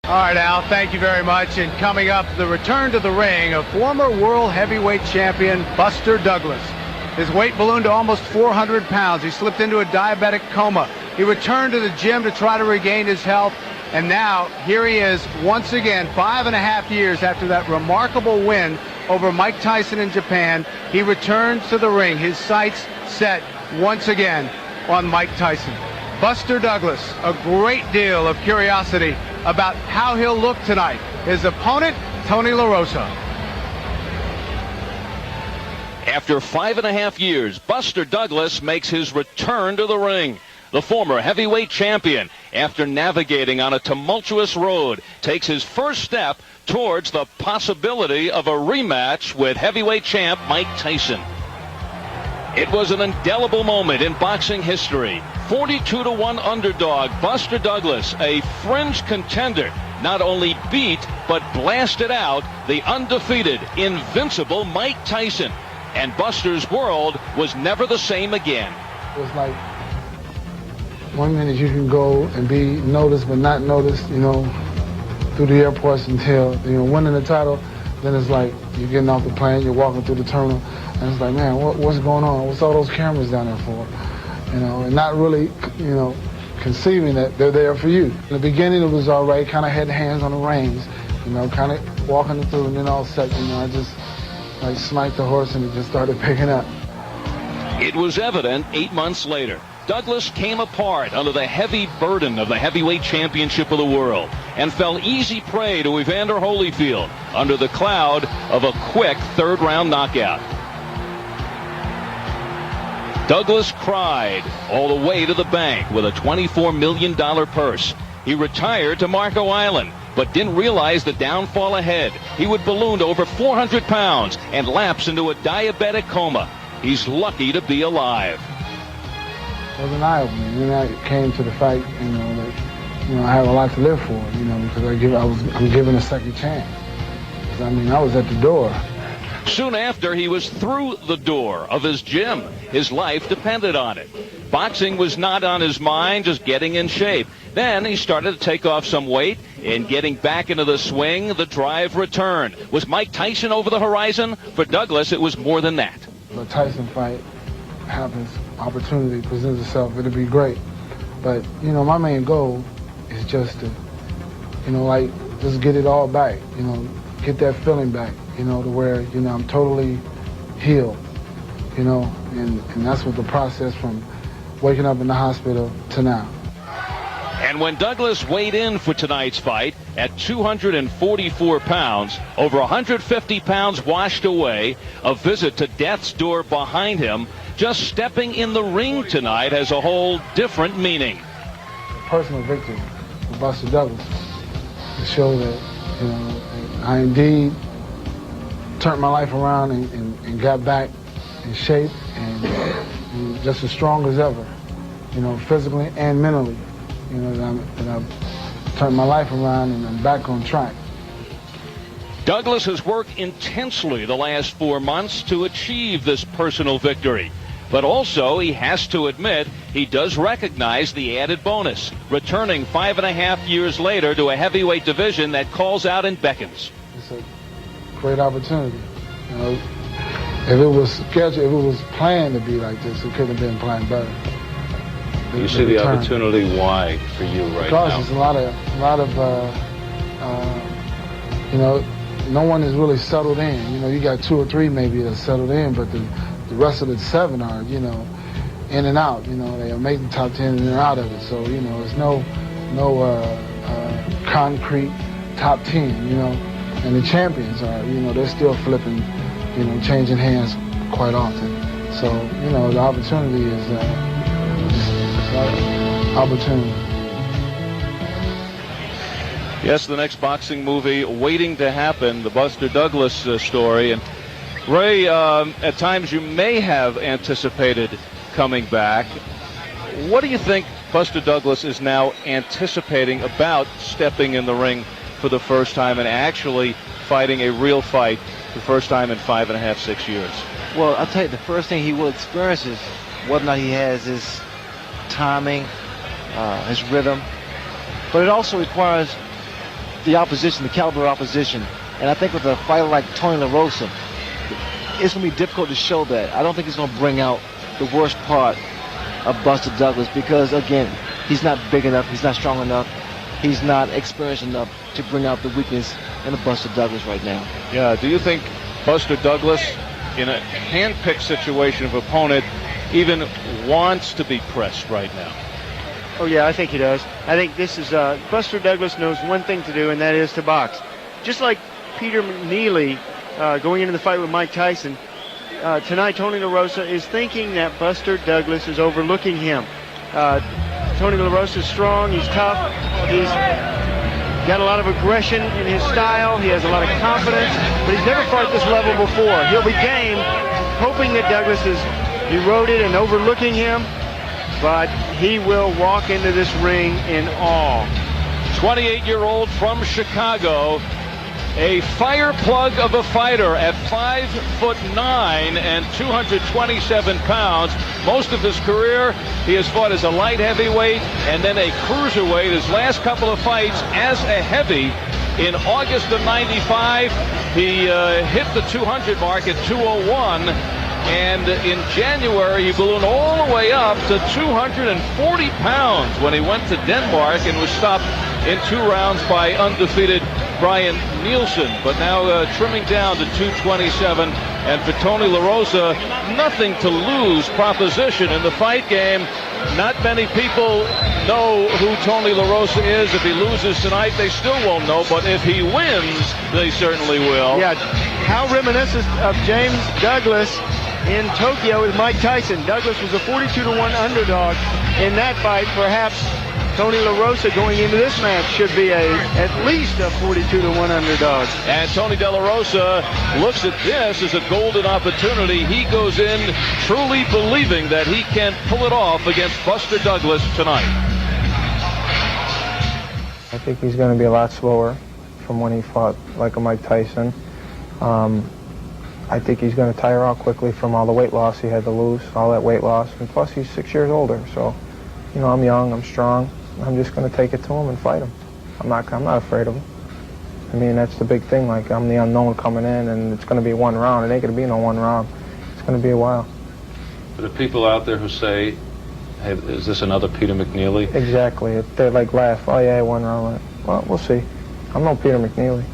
All right, Al, thank you very much. And coming up, the return to the ring of former world heavyweight champion Buster Douglas. His weight ballooned to almost 400 pounds. He slipped into a diabetic coma. He returned to the gym to try to regain his health. And now, here he is once again, 5.5 years after that remarkable win over Mike Tyson in Japan. He returns to the ring, his sights set once again on Mike Tyson. Buster Douglas, a great deal of curiosity about how he'll look tonight. His opponent, Tony La Rosa. After 5.5 years, Buster Douglas makes his return to the ring. The former heavyweight champion, after navigating on a tumultuous road, takes his first step towards the possibility of a rematch with heavyweight champ Mike Tyson. It was an indelible moment in boxing history. 42-1 underdog Buster Douglas, a fringe contender, not only beat but blasted out the undefeated, invincible Mike Tyson. And Buster's world was never the same again. It was like 1 minute you can go and be noticed but not noticed, through the airports until, winning the title. Then it's like you're getting off the plane, you're walking through the terminal, and it's like, man, what's going on? What's all those cameras down there for? And not really, conceiving that they're there for you. In the beginning, it was all right, kind of had hands on the reins, kind of walking it through, and then all of a sudden, I just smite the horse and it just started picking up. It was evident 8 months later. Douglas came apart under the heavy burden of the heavyweight championship of the world and fell easy prey to Evander Holyfield under the cloud of a quick third-round knockout. Douglas cried all the way to the bank with a $24 million purse. He retired to Marco Island, but didn't realize the downfall ahead. He would balloon to over 400 pounds and lapse into a diabetic coma. He's lucky to be alive. It was an eye-opener. Then I came to the fight, that I have a lot to live for, because I'm given a second chance. I was at the door. Soon after, he was through the door of his gym. His life depended on it. Boxing was not on his mind, just getting in shape. Then he started to take off some weight, and getting back into the swing, the drive returned. Was Mike Tyson over the horizon? For Douglas, it was more than that. The Tyson fight happens, opportunity presents itself, it'll be great. But, my main goal is just to, just get it all back, get that feeling back, to where, I'm totally healed, and that's what the process from waking up in the hospital to now. And when Douglas weighed in for tonight's fight at 244 pounds, over 150 pounds washed away, a visit to death's door behind him, just stepping in the ring tonight has a whole different meaning. Personal victory for Buster Douglas to show that, I indeed turned my life around and got back in shape and just as strong as ever, physically and mentally. That I've turned my life around and I'm back on track. Douglas has worked intensely the last 4 months to achieve this personal victory. But also, he has to admit, he does recognize the added bonus, returning 5.5 years later to a heavyweight division that calls out and beckons. It's a great opportunity. If it was scheduled, if it was planned to be like this, it couldn't have been planned better. You see the opportunity, why for you right now? Because there's a lot of no one is really settled in. You got 2 or 3 maybe that settled in, but the rest of the 7 are, in and out. They make the top 10 and they're out of it. So, there's no concrete top 10, And the champions are, they're still flipping, changing hands quite often. So, the opportunity is opportunity. Yes, the next boxing movie waiting to happen, the Buster Douglas story. And Ray, at times you may have anticipated coming back. What do you think Buster Douglas is now anticipating about stepping in the ring for the first time and actually fighting a real fight for the first time in 5.5, 6 years? Well, I'll tell you, the first thing he will experience is whether or not he has his timing, his rhythm. But it also requires the opposition, the caliber opposition. And I think with a fighter like Tony La Rosa, it's going to be difficult to show that. I don't think he's going to bring out the worst part of Buster Douglas because, again, he's not big enough, he's not strong enough, he's not experienced enough to bring out the weakness in a Buster Douglas right now. Yeah, do you think Buster Douglas, in a hand-picked situation of opponent, even wants to be pressed right now? Oh, yeah, I think he does. I think this is, Buster Douglas knows one thing to do, and that is to box. Just like Peter McNeely going into the fight with Mike Tyson, tonight Tony La Rosa is thinking that Buster Douglas is overlooking him. Tony La Rosa is strong, he's tough, he's got a lot of aggression in his style, he has a lot of confidence, but he's never fought at this level before. He'll be game, hoping that Douglas is eroded and overlooking him, but he will walk into this ring in awe. 28-year-old from Chicago, a fire plug of a fighter at 5'9" and 227 pounds. Most of his career, he has fought as a light heavyweight and then a cruiserweight. His last couple of fights as a heavy. In August of '95, he hit the 200 mark at 201. And in January, he ballooned all the way up to 240 pounds when he went to Denmark and was stopped in 2 rounds by undefeated Brian Nielsen. But now trimming down to 227. And for Tony La Rosa, nothing to lose proposition in the fight game. Not many people know who Tony La Rosa is. If he loses tonight, they still won't know. But if he wins, they certainly will. Yeah, how reminiscent of James Douglas in Tokyo with Mike Tyson. Douglas was a 42-1 underdog in that fight. Perhaps Tony La Rosa going into this match should be at least a 42-1 underdog. And Tony De La Rosa looks at this as a golden opportunity. He goes in truly believing that he can pull it off against Buster Douglas tonight. I think he's going to be a lot slower from when he fought like a Mike Tyson. I think he's going to tire out quickly from all the weight loss he had to lose, all that weight loss. And plus, he's 6 years older. So, you know, I'm young, I'm strong. I'm just going to take it to him and fight him. I'm not afraid of him. I mean, that's the big thing. Like, I'm the unknown coming in, and it's going to be 1 round. It ain't going to be no 1 round. It's going to be a while. There are people out there who say, hey, is this another Peter McNeely? Exactly. They like laugh. Oh, yeah, 1 round. Well, we'll see. I'm no Peter McNeely.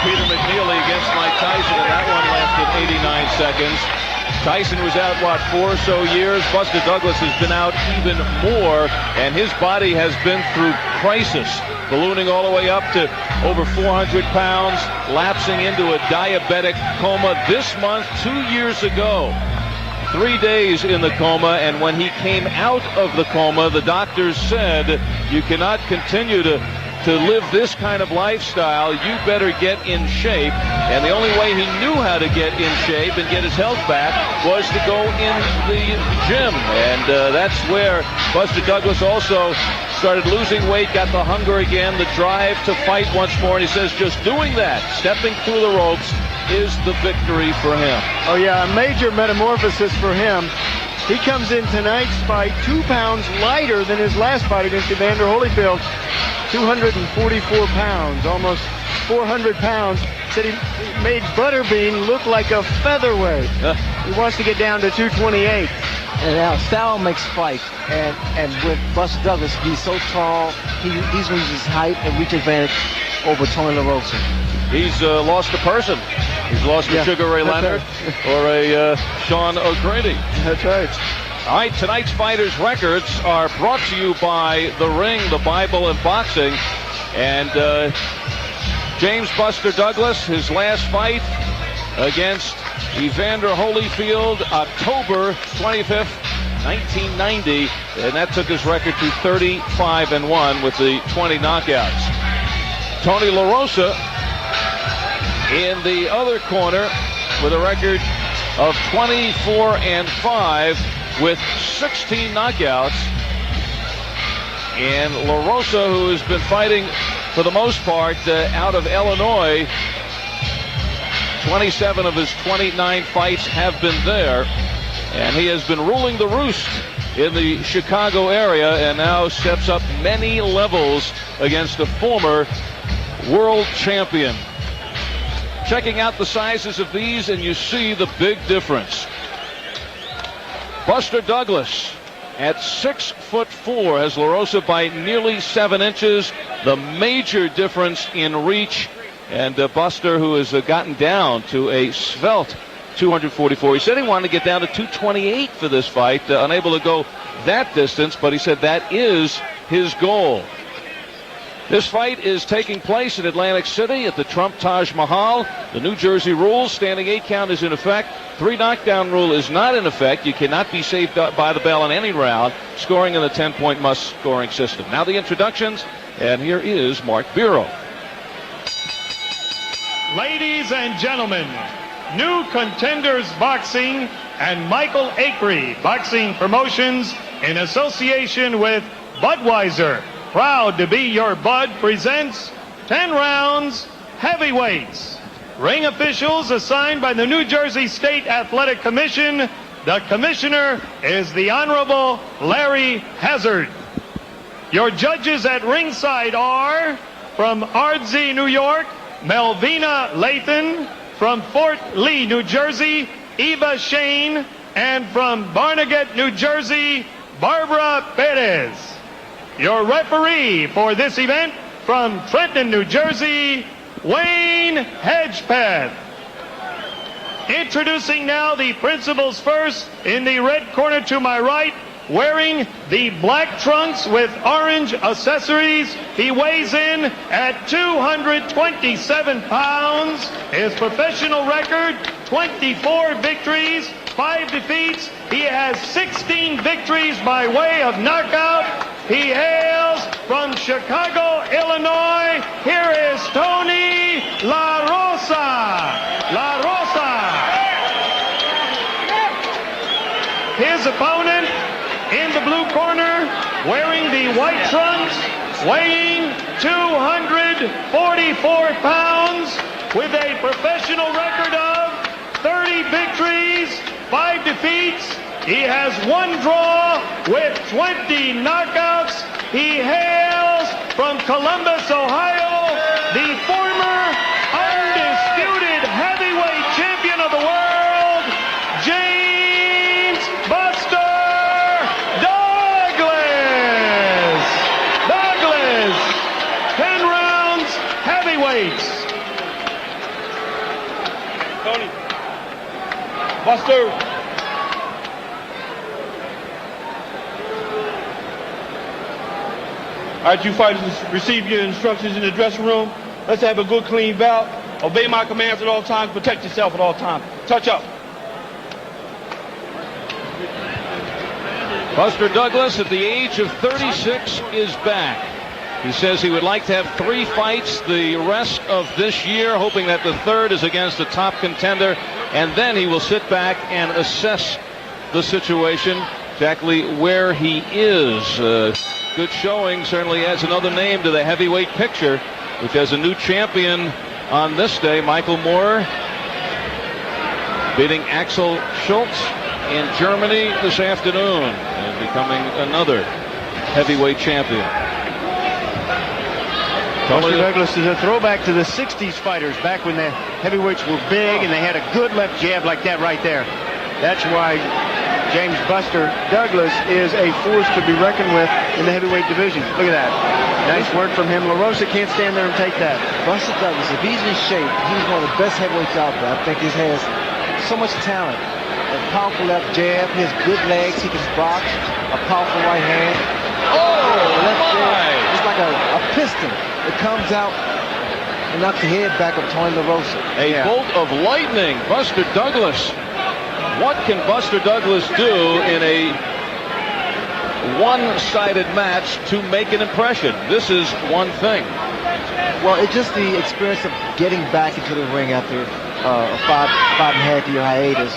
Peter McNeely against Mike Tyson, and that one lasted 89 seconds. Tyson was out, 4 or so years. Buster Douglas has been out even more, and his body has been through crisis, ballooning all the way up to over 400 pounds, lapsing into a diabetic coma this month 2 years ago. 3 days in the coma, and when he came out of the coma, the doctors said, you cannot continue to live this kind of lifestyle. You better get in shape. And the only way he knew how to get in shape and get his health back was to go in the gym. And that's where Buster Douglas also started losing weight, got the hunger again, the drive to fight once more. And he says just doing that, stepping through the ropes, is the victory for him. Oh, yeah, a major metamorphosis for him. He comes in tonight's fight 2 pounds lighter than his last fight against Evander Holyfield. 244 pounds, almost 400 pounds. Said he made Butterbean look like a featherweight. He wants to get down to 228. And now style makes fight. And with Buster Douglas, he's so tall, he's going to use his height and reach advantage over Tony La Rosa. He's lost a person. He's lost a Sugar Ray Leonard or a Sean O'Grady. That's right. All right, tonight's fighters' records are brought to you by The Ring, the Bible, and boxing. And James Buster Douglas, his last fight against Evander Holyfield, October 25th, 1990. And that took his record to 35-1 with the 20 knockouts. Tony La Rosa in the other corner with a record of 24-5 with 16 knockouts. And La Rosa, who has been fighting for the most part out of Illinois, 27 of his 29 fights have been there, and he has been ruling the roost in the Chicago area and now steps up many levels against a former world champion. Checking out the sizes of these, and you see the big difference. Buster Douglas at 6'4" has La Rosa by nearly 7 inches. The major difference in reach, and Buster, who has gotten down to a svelte 244. He said he wanted to get down to 228 for this fight, unable to go that distance, but he said that is his goal. This fight is taking place in Atlantic City at the Trump Taj Mahal. The New Jersey rules, standing 8 count is in effect. 3 knockdown rule is not in effect. You cannot be saved by the bell in any round. Scoring in the 10-point must scoring system. Now the introductions, and here is Mark Bureau. Ladies and gentlemen, New Contenders Boxing and Michael Acree Boxing Promotions in association with Budweiser, proud to be your Bud, presents 10 rounds heavyweights. Ring officials assigned by the New Jersey State Athletic Commission. The commissioner is the Honorable Larry Hazard. Your judges at ringside are from Ardsley, New York, Melvina Lathan. From Fort Lee, New Jersey, Eva Shane. And from Barnegat, New Jersey, Barbara Perez. Your referee for this event from Trenton, New Jersey, Wayne Hedgepeth. Introducing now the principals first. In the red corner to my right, wearing the black trunks with orange accessories, he weighs in at 227 pounds. His professional record, 24 victories, 5 defeats. He has 16 victories by way of knockout. He hails from Chicago, Illinois. Here is Tony La Rosa. La Rosa. His opponent in the blue corner, wearing the white trunks, weighing 244 pounds, with a professional record of 30 victories, 5 defeats. He has 1 draw with 20 knockouts. He hails from Columbus, Ohio, the former undisputed heavyweight champion of the world, James Buster Douglas. Douglas, 10 rounds heavyweights. Tony. Buster. All right, you fighters, receive your instructions in the dressing room. Let's have a good, clean bout. Obey my commands at all times. Protect yourself at all times. Touch up. Buster Douglas, at the age of 36, is back. He says he would like to have 3 fights the rest of this year, hoping that the third is against a top contender, and then he will sit back and assess the situation, exactly where he is. Good showing, certainly adds another name to the heavyweight picture, which has a new champion on this day. Michael Moore beating Axel Schultz in Germany this afternoon and becoming another heavyweight champion. Buster Douglas is a throwback to the 60s fighters, back when the heavyweights were big and they had a good left jab like that right there. That's why James Buster Douglas is a force to be reckoned with in the heavyweight division. Look at that. Nice work from him. La Rosa can't stand there and take that. Buster Douglas, if he's in shape, he's one of the best heavyweights out there. I think he has so much talent. A powerful left jab. He has good legs. He can box. A powerful right hand. Left jab. It's like a piston. It comes out and knocks the head back of Tony La Rosa. A bolt of lightning. Buster Douglas. What can Buster Douglas do in a one-sided match to make an impression? This is one thing. Well, it's just the experience of getting back into the ring after a five and a half year hiatus.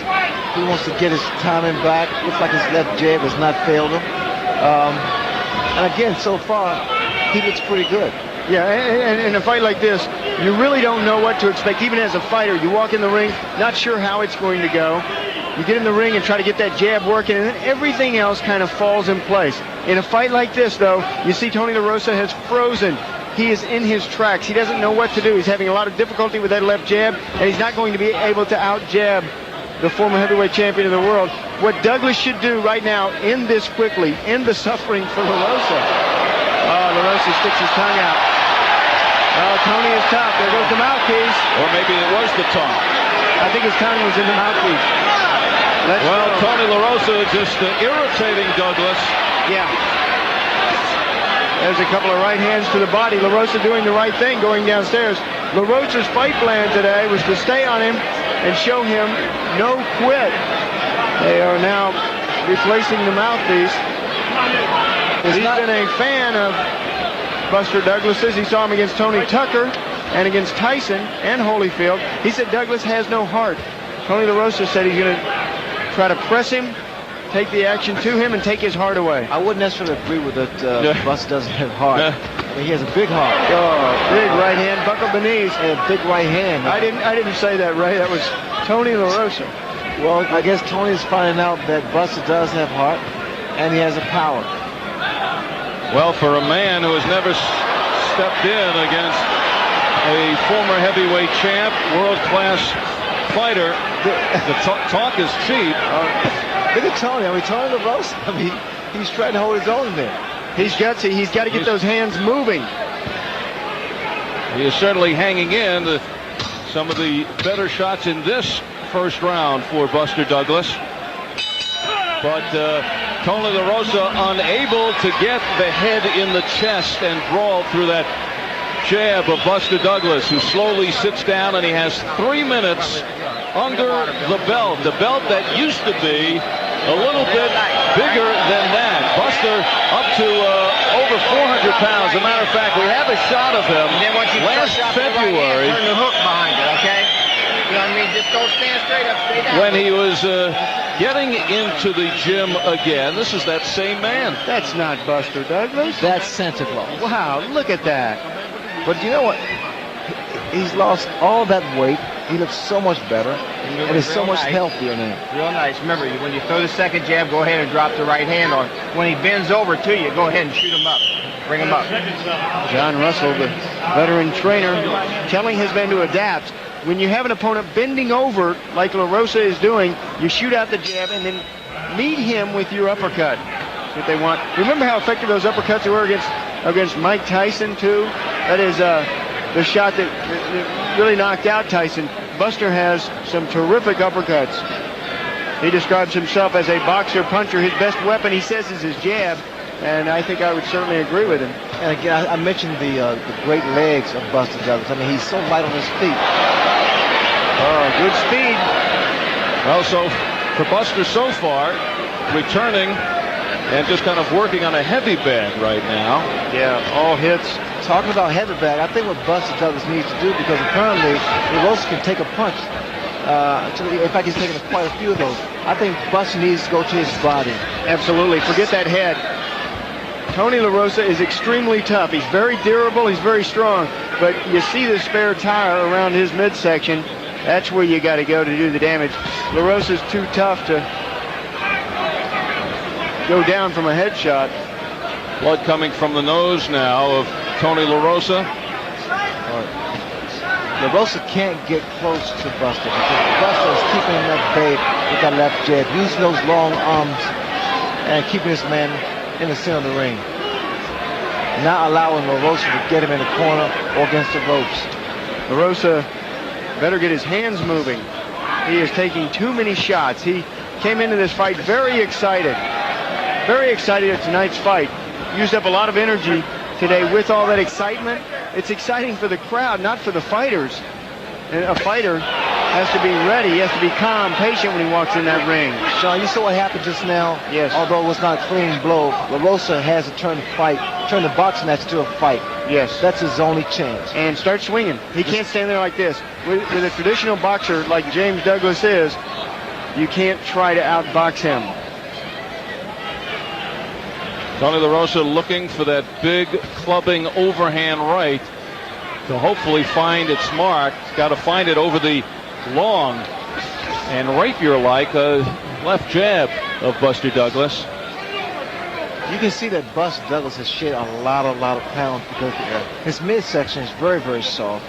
He wants to get his timing back. Looks like his left jab has not failed him. And again, so far, he looks pretty good. Yeah, and in a fight like this, you really don't know what to expect. Even as a fighter, you walk in the ring, not sure how it's going to go. You get in the ring and try to get that jab working, and then everything else kind of falls in place. In a fight like this, though, you see Tony La Rosa has frozen. He is in his tracks. He doesn't know what to do. He's having a lot of difficulty with that left jab, and he's not going to be able to out-jab the former heavyweight champion of the world. What Douglas should do right now, end this quickly, end the suffering for La Rosa. Oh, La Rosa sticks his tongue out. Oh, Tony is tough. There goes the mouthpiece. Or maybe it was the tongue. I think his tongue was in the mouthpiece. Well, Tony La Rosa just irritating Douglas. Yeah. There's a couple of right hands to the body. La Rosa doing the right thing going downstairs. La Rosa's fight plan today was to stay on him and show him no quit. They are now replacing the mouthpiece. He's been a fan of Buster Douglas's. He saw him against Tony Tucker and against Tyson and Holyfield. He said Douglas has no heart. Tony La Rosa said he's going to try to press him, take the action to him, and take his heart away. I wouldn't necessarily agree with that. Buster doesn't have heart. I mean, he has a big heart. Oh, big right hand, buckled the knees. And a big right hand. I didn't say that, Ray. That was Tony La Rosa. Well, I guess Tony's finding out that Buster does have heart, and he has a power. Well, for a man who has never stepped in against a former heavyweight champ, world-class fighter, the talk is cheap. Look at Tony. I mean, Tony La Rosa, I mean, he's trying to hold his own there. He's gutsy. He's got to get those hands moving. He is certainly hanging in to some of the better shots in this first round for Buster Douglas. But Tony La Rosa unable to get the head in the chest and brawl through that jab of Buster Douglas, who slowly sits down, and he has 3 minutes under the belt that used to be a little bit bigger than that. Buster up to over 400 pounds. As a matter of fact, we have a shot of him last February. Turn the hook behind it, okay? You know what I mean? Just don't stand straight up, stay down. When he was getting into the gym again. This is that same man. That's not Buster Douglas. That's Santa Claus. Wow, look at that. But you know what? He's lost all that weight. He looks so much better. And is so much healthier now. Real nice. Remember, when you throw the second jab, go ahead and drop the right hand. Or when he bends over to you, go ahead and shoot him up. Bring him up. John Russell, the veteran trainer, telling his men to adapt. When you have an opponent bending over, like La Rosa is doing, you shoot out the jab and then meet him with your uppercut. That's what they want. Remember how effective those uppercuts were against Mike Tyson, too? That is the shot that really knocked out Tyson. Buster has some terrific uppercuts. He describes himself as a boxer puncher. His best weapon, he says, is his jab. And I think I would certainly agree with him. And again, I mentioned the great legs of Buster Douglas. I mean, he's so light on his feet. Oh, good speed. Well, so for Buster so far, returning and just kind of working on a heavy bag right now. Yeah, all hits. Talking about heavy bag, I think what Buster Douglas needs to do, because apparently Rosa can take a punch. In fact, he's taken quite a few of those. I think Buster needs to go to his body. Absolutely. Forget that head. Tony La Rosa is extremely tough. He's very durable. He's very strong. But you see the spare tire around his midsection. That's where you got to go to do the damage. La Rosa's too tough to go down from a headshot. Blood coming from the nose now of Tony La Rosa. La Rosa can't get close to Buster because Buster is keeping him at bay with that left jab, using those long arms and keeping this man in the center of the ring. Not allowing La Rosa to get him in the corner or against the ropes. La Rosa better get his hands moving. He is taking too many shots. He came into this fight very excited at tonight's fight. Used up a lot of energy today with all that excitement. It's exciting for the crowd, not for the fighters. And a fighter has to be ready. He has to be calm, patient when he walks in that ring. Sean, you saw what happened just now? Yes. Although it was not a clean blow, La Rosa has to turn the boxing match to a fight. Yes. That's his only chance. And start swinging. He can't stand there like this. With a traditional boxer like James Douglas is, you can't try to outbox him. Tony La Rosa looking for that big clubbing overhand right to hopefully find its mark. Got to find it over the long And rapier-like left jab of Buster Douglas. You can see that Buster Douglas has shed a lot of pounds because his midsection is very, very soft.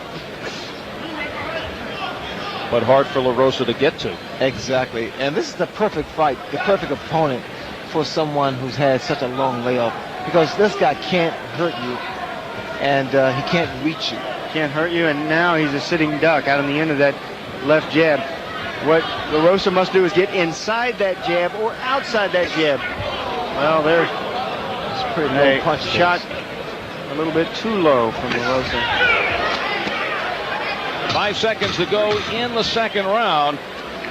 But hard for La Rosa to get to. Exactly. And this is the perfect fight, the perfect opponent for someone who's had such a long layoff. Because this guy can't hurt you, and he can't reach you. Can't hurt you, and now he's a sitting duck out on the end of that left jab. What La Rosa must do is get inside that jab or outside that jab. Well, there's pretty low punch. Shot a little bit too low from La Rosa. 5 seconds to go in the second round.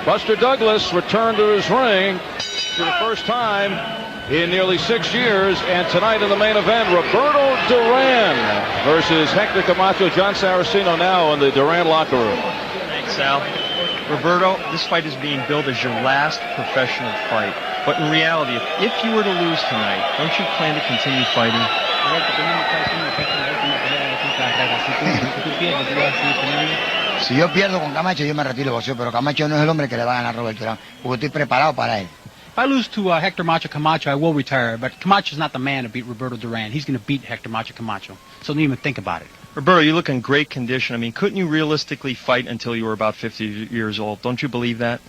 Buster Douglas returned to his ring for the first time in nearly 6 years, and tonight in the main event, Roberto Duran versus Hector Camacho. John Saraceno now in the Duran locker room. Thanks, Sal. Roberto, this fight is being billed as your last professional fight. But in reality, if you were to lose tonight, don't you plan to continue fighting? Si yo pierdo con Camacho, yo me retiro del boxeo, pero Camacho no es el hombre que le va a ganar a Roberto Durán, porque estoy preparado para él. If I lose to Hector Macho Camacho, I will retire. But Camacho's not the man to beat Roberto Duran. He's going to beat Hector Macho Camacho. So don't even think about it. Roberto, you look in great condition. I mean, couldn't you realistically fight until you were about 50 years old? Don't you believe that?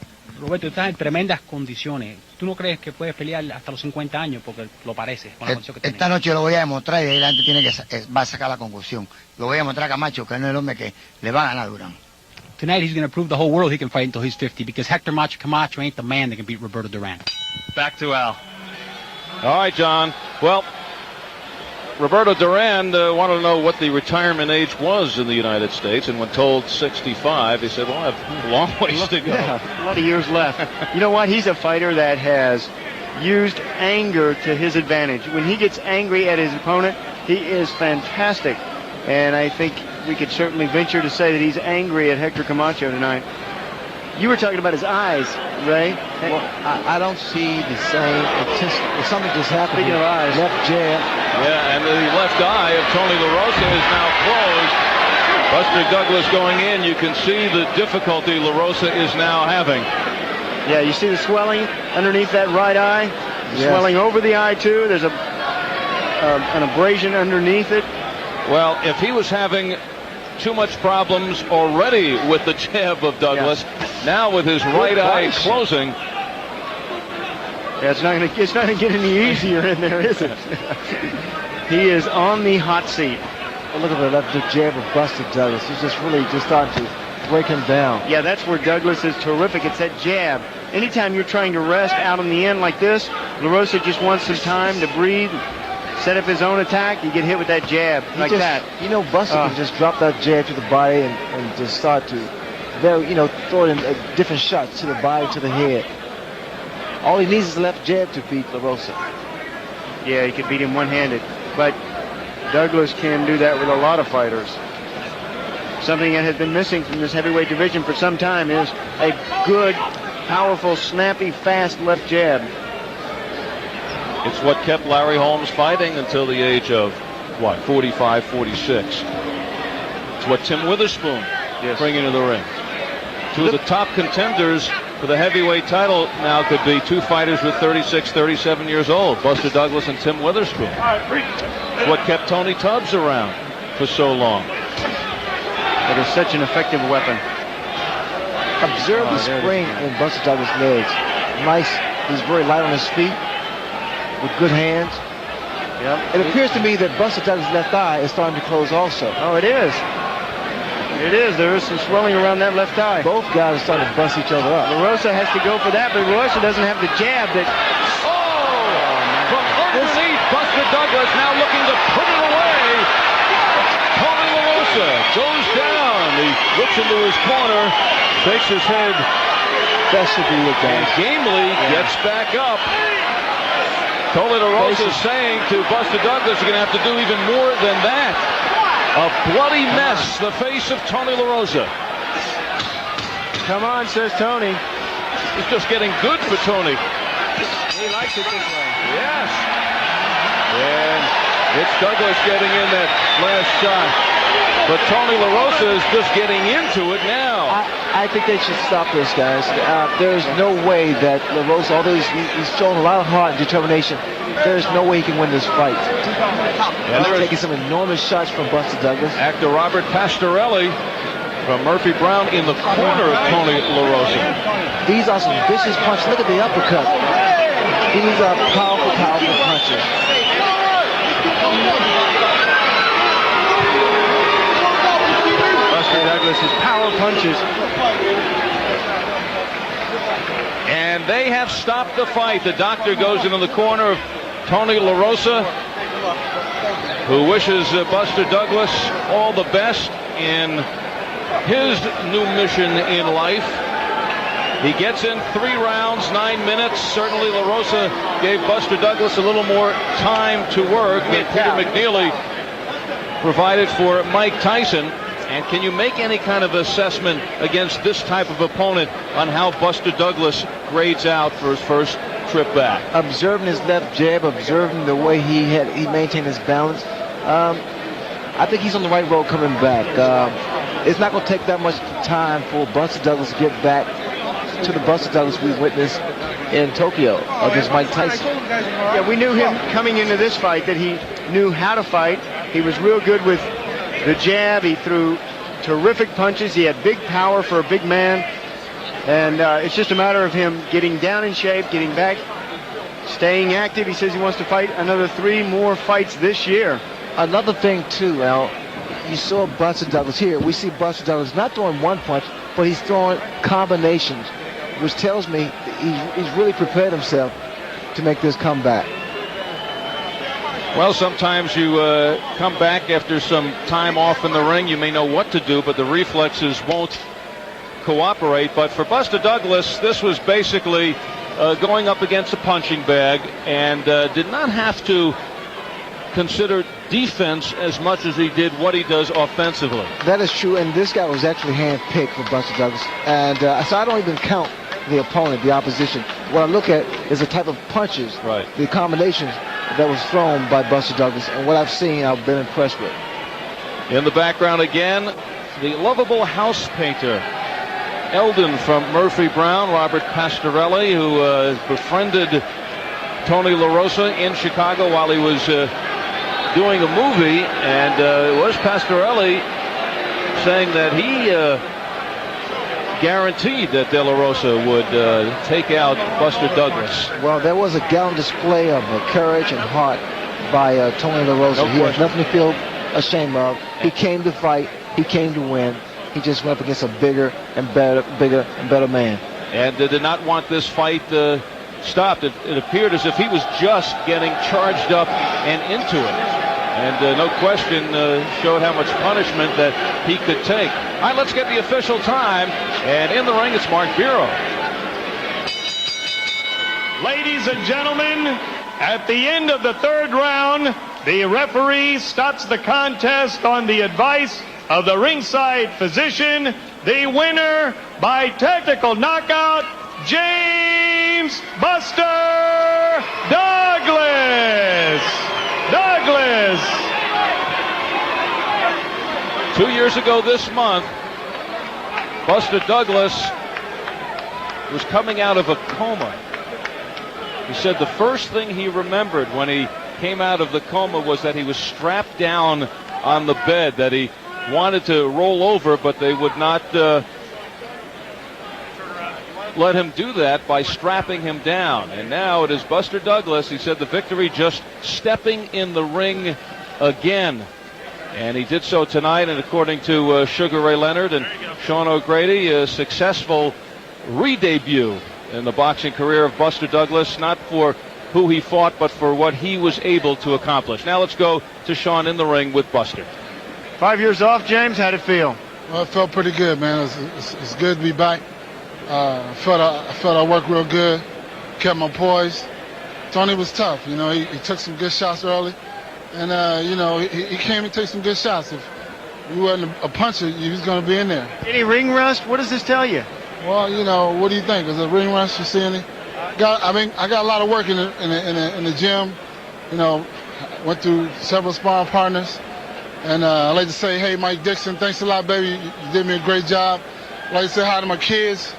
Roberto está en tremendas condiciones. ¿Tú no crees que puedes pelear hasta los 50 años? Porque lo parece. Con la condición que tiene. Esta noche lo voy a demostrar y adelante va a sacar la conclusión. Lo voy a demostrar a Camacho que no es el hombre que le va a ganar a Durán. Tonight he's going to prove the whole world he can fight until he's 50 because Hector Macho Camacho ain't the man that can beat Roberto Duran. Back to Al. All right, John. Well, Roberto Duran wanted to know what the retirement age was in the United States, and when told 65, he said, well, I have a long ways to go. Yeah, a lot of years left. You know what? He's a fighter that has used anger to his advantage. When he gets angry at his opponent, he is fantastic. And I think we could certainly venture to say that he's angry at Hector Camacho tonight. You were talking about his eyes, Ray. Well, I don't see the same intensity. Something just happened. Speaking of eyes. Left jab. Yeah, and the left eye of Tony La Rosa is now closed. Buster Douglas going in. You can see the difficulty La Rosa is now having. Yeah, you see the swelling underneath that right eye? Yes. Swelling over the eye, too. There's an abrasion underneath it. Well, if he was having too much problems already with the jab of Douglas, now with his right eye closing. Yeah, it's not going to get any easier in there, is it? He is on the hot seat. Oh, look at the jab of Buster Douglas. He's just really starting to break him down. Yeah, that's where Douglas is terrific. It's that jab. Anytime you're trying to rest out on the end like this, La Rosa just wants some time to breathe. Set up his own attack, you get hit with that jab that. You know, Buster can just drop that jab to the body and just start to, throw in different shots to the body, to the head. All he needs is a left jab to beat La Rosa. Yeah, he could beat him one-handed, but Douglas can do that with a lot of fighters. Something that has been missing from this heavyweight division for some time is a good, powerful, snappy, fast left jab. It's what kept Larry Holmes fighting until the age of, 45, 46. It's what Tim Witherspoon bring into the ring. Two of the top contenders for the heavyweight title now could be two fighters with 36, 37 years old, Buster Douglas and Tim Witherspoon. It's what kept Tony Tubbs around for so long. It is such an effective weapon. Observe the spring in Buster Douglas' legs. Nice. He's very light on his feet. With good hands. Yep. It appears to me that Buster Douglas' left eye is starting to close also. Oh, it is. It is. There is some swelling around that left eye. Both guys are starting to bust each other up. La Rosa has to go for that, but La Rosa doesn't have the jab that... From underneath, Buster Douglas now looking to put it away. Tony La Rosa goes down. He looks into his corner, shakes his head. That should be it, guys. And gamely gets back up. Tony La Rosa is saying to Buster Douglas, you're going to have to do even more than that. A bloody mess, the face of Tony La Rosa. Come on, says Tony. It's just getting good for Tony. He likes it this way. Yes. And it's Douglas getting in that last shot. But Tony La Rosa is just getting into it now. I think they should stop this, guys. There's no way that La Rosa, although he's shown a lot of heart and determination, there's no way he can win this fight. And they're taking some enormous shots from Buster Douglas. Actor Robert Pastorelli from Murphy Brown in the corner of Tony La Rosa. These are some vicious punches. Look at the uppercut. These are powerful, powerful punches. Buster Douglas' power punches. And they have stopped the fight. The doctor goes into the corner of Tony La Rosa, who wishes Buster Douglas all the best in his new mission in life. He gets in 3 rounds, 9 minutes. Certainly La Rosa gave Buster Douglas a little more time to work than Peter McNeely provided for Mike Tyson. And can you make any kind of assessment against this type of opponent on how Buster Douglas grades out for his first trip back? Observing his left jab, observing the way he maintained his balance, I think he's on the right road coming back. It's not going to take that much time for Buster Douglas to get back to the Buster Douglas we witnessed in Tokyo against Mike Tyson. Yeah, we knew him coming into this fight that he knew how to fight. He was real good with the jab. He threw terrific punches. He had big power for a big man. And it's just a matter of him getting down in shape, getting back, staying active. He says he wants to fight another 3 more fights this year. Another thing, too, Al, you saw Buster Douglas here. We see Buster Douglas not throwing one punch, but he's throwing combinations, which tells me he's really prepared himself to make this comeback. Well, sometimes you come back after some time off in the ring. You may know what to do, but the reflexes won't cooperate. But for Buster Douglas, this was basically going up against a punching bag and did not have to consider defense as much as he did what he does offensively. That is true, and this guy was actually hand-picked for Buster Douglas. And so I don't even count the opponent, the opposition. What I look at is the type of punches, right, the combinations that was thrown by Buster Douglas, and what I've seen, I've been impressed with. In the background again, the lovable house painter, Eldon from Murphy Brown, Robert Pastorelli, who befriended Tony La Rosa in Chicago while he was doing a movie, and it was Pastorelli saying that he guaranteed that De La Rosa would take out Buster Douglas. Well, there was a gallant display of courage and heart by Tony La Rosa. He had nothing to feel ashamed of. He came to fight. He came to win. He just went up against a bigger and better man. And did not want this fight stopped. It appeared as if he was just getting charged up and into it. And no question showed how much punishment that he could take. All right, let's get the official time. And in the ring, it's Mark Bureau. Ladies and gentlemen, at the end of the 3rd round, the referee stops the contest on the advice of the ringside physician. The winner by technical knockout, James Buster Douglas. 2 years ago this month, Buster Douglas was coming out of a coma. He said the first thing he remembered when he came out of the coma was that he was strapped down on the bed, that he wanted to roll over, but they would not let him do that by strapping him down. And now it is Buster Douglas. He said the victory just stepping in the ring again. And he did so tonight, and according to Sugar Ray Leonard and Sean O'Grady, a successful re-debut in the boxing career of Buster Douglas, not for who he fought, but for what he was able to accomplish. Now let's go to Sean in the ring with Buster. 5 years off, James, how'd it feel? Well, it felt pretty good, man. It's good to be back. I felt I worked real good, kept my poise. Tony was tough, you know. He took some good shots early, and you know, he came and took some good shots. If he wasn't a puncher, he was going to be in there. Any ring rust? What does this tell you? Well, you know, what do you think? Is it ring rust? You see any? I got a lot of work in the gym. You know, went through several sparring partners, and I'd like to say, hey, Mike Dixon, thanks a lot, baby. You did me a great job. like to say hi to my kids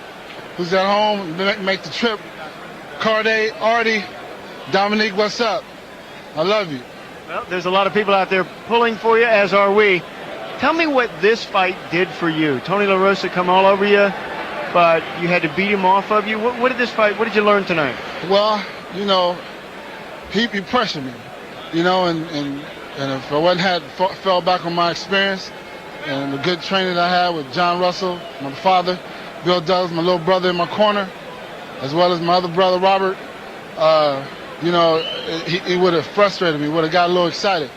who's at home, make the trip. Carday, Artie, Dominique, what's up? I love you. Well, there's a lot of people out there pulling for you, as are we. Tell me what this fight did for you. Tony La Rosa come all over you, but you had to beat him off of you. What did this fight, what did you learn tonight? Well, you know, he pressured me, you know, and if I wasn't fell back on my experience and the good training that I had with John Russell, my father, Bill Douglas, my little brother in my corner, as well as my other brother, Robert, you know, he would have frustrated me, would have got a little excited.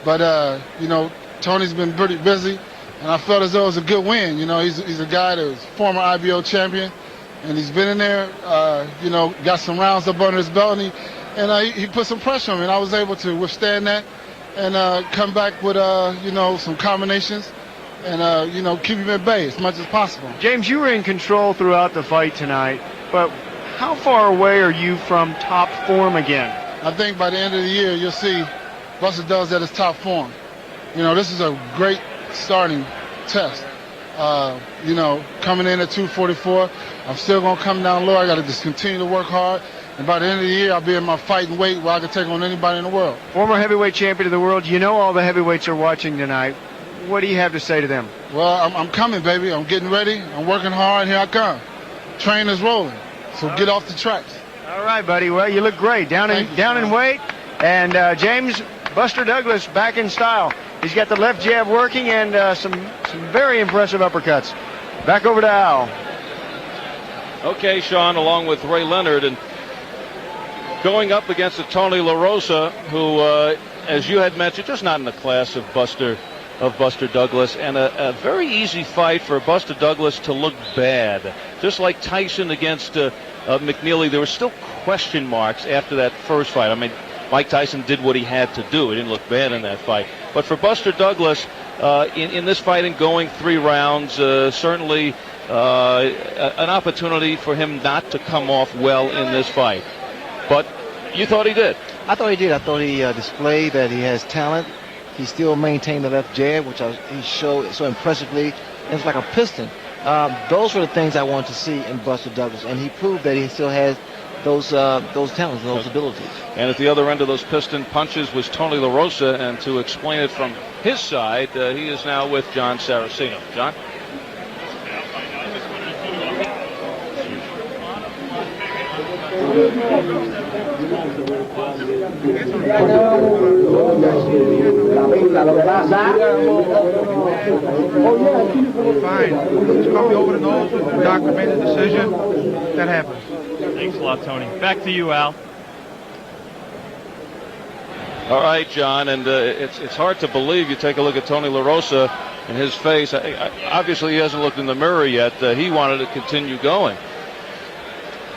But, you know, Tony's been pretty busy, and I felt as though it was a good win. You know, he's a guy that was former IBO champion, and he's been in there, you know, got some rounds up under his belt, and he put some pressure on me, and I was able to withstand that and come back with, you know, some combinations and, you know, keep him at bay as much as possible. James, you were in control throughout the fight tonight, but how far away are you from top form again? I think by the end of the year, you'll see Buster Douglas at his top form. You know, this is a great starting test. You know, coming in at 244, I'm still going to come down low. I got to just continue to work hard. And by the end of the year, I'll be in my fighting weight where I can take on anybody in the world. Former heavyweight champion of the world, you know all the heavyweights are watching tonight. What do you have to say to them? Well, I'm coming, baby. I'm getting ready. I'm working hard. Here I come. Train is rolling. So get off the tracks. All right, buddy. Well, you look great. Down in weight. And James, Buster Douglas back in style. He's got the left jab working and some very impressive uppercuts. Back over to Al. Okay, Sean, along with Ray Leonard, and going up against a Tony La Rosa, who, as you had mentioned, just not in the class of Buster Douglas, and a very easy fight for Buster Douglas to look bad. Just like Tyson against McNeely, there were still question marks after that first fight. I mean, Mike Tyson did what he had to do. He didn't look bad in that fight. But for Buster Douglas, in this fight and going 3 rounds, certainly an opportunity for him not to come off well in this fight. But you thought he did? I thought he did. I thought he displayed that he has talent. He still maintained the left jab, which he showed so impressively. It's like a piston. Those were the things I wanted to see in Buster Douglas, and he proved that he still has those talents, those abilities. And at the other end of those piston punches was Tony La Rosa, and to explain it from his side, he is now with John Saraceno. John? Fine. It's coming over the nose with the doctor made a decision. That happens. Thanks a lot, Tony. Back to you, Al. All right, John, and it's hard to believe. You take a look at Tony La Rosa and his face. Obviously, he hasn't looked in the mirror yet. He wanted to continue going.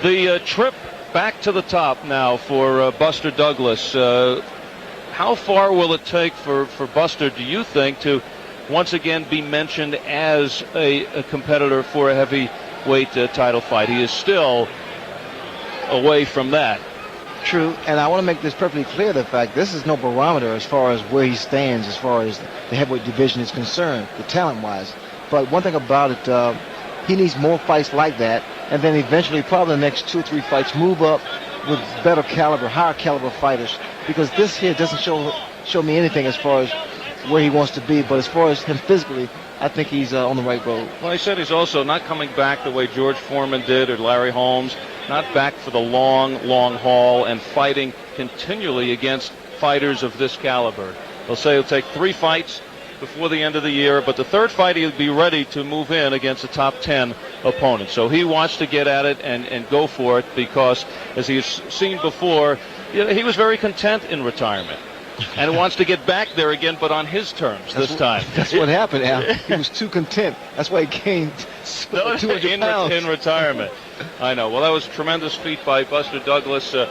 The trip back to the top now for Buster Douglas. How far will it take for Buster, do you think, to once again be mentioned as a competitor for a heavyweight title fight? He is still away from that. True, and I want to make this perfectly clear, the fact this is no barometer as far as where he stands as far as the heavyweight division is concerned, the talent-wise. But one thing about it, he needs more fights like that, and then eventually, probably the next 2 or 3 fights, move up with better caliber, higher caliber fighters, because this here doesn't show me anything as far as where he wants to be, but as far as him physically, I think he's on the right road. Well, he said he's also not coming back the way George Foreman did or Larry Holmes, not back for the long haul and fighting continually against fighters of this caliber. They'll say he'll take 3 fights before the end of the year, but the 3rd fight he'll be ready to move in against a top 10 opponent. So he wants to get at it and go for it because, as he's seen before, he was very content in retirement. And wants to get back there again, but on his terms this time. That's what happened, Al. He was too content. That's why he gained 200 pounds. In retirement. I know. Well, that was a tremendous feat by Buster Douglas to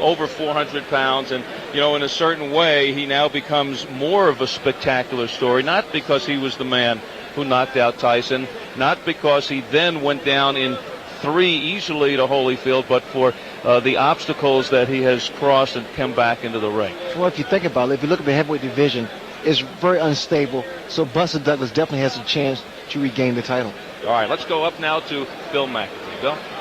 over 400 pounds. And, you know, in a certain way, he now becomes more of a spectacular story, not because he was the man who knocked out Tyson, not because he then went down in 3 easily to Holyfield, but for the obstacles that he has crossed and come back into the ring. Well, if you think about it, if you look at the heavyweight division, it's very unstable. So Buster Douglas definitely has a chance to regain the title. All right, let's go up now to Bill McAtee. Bill?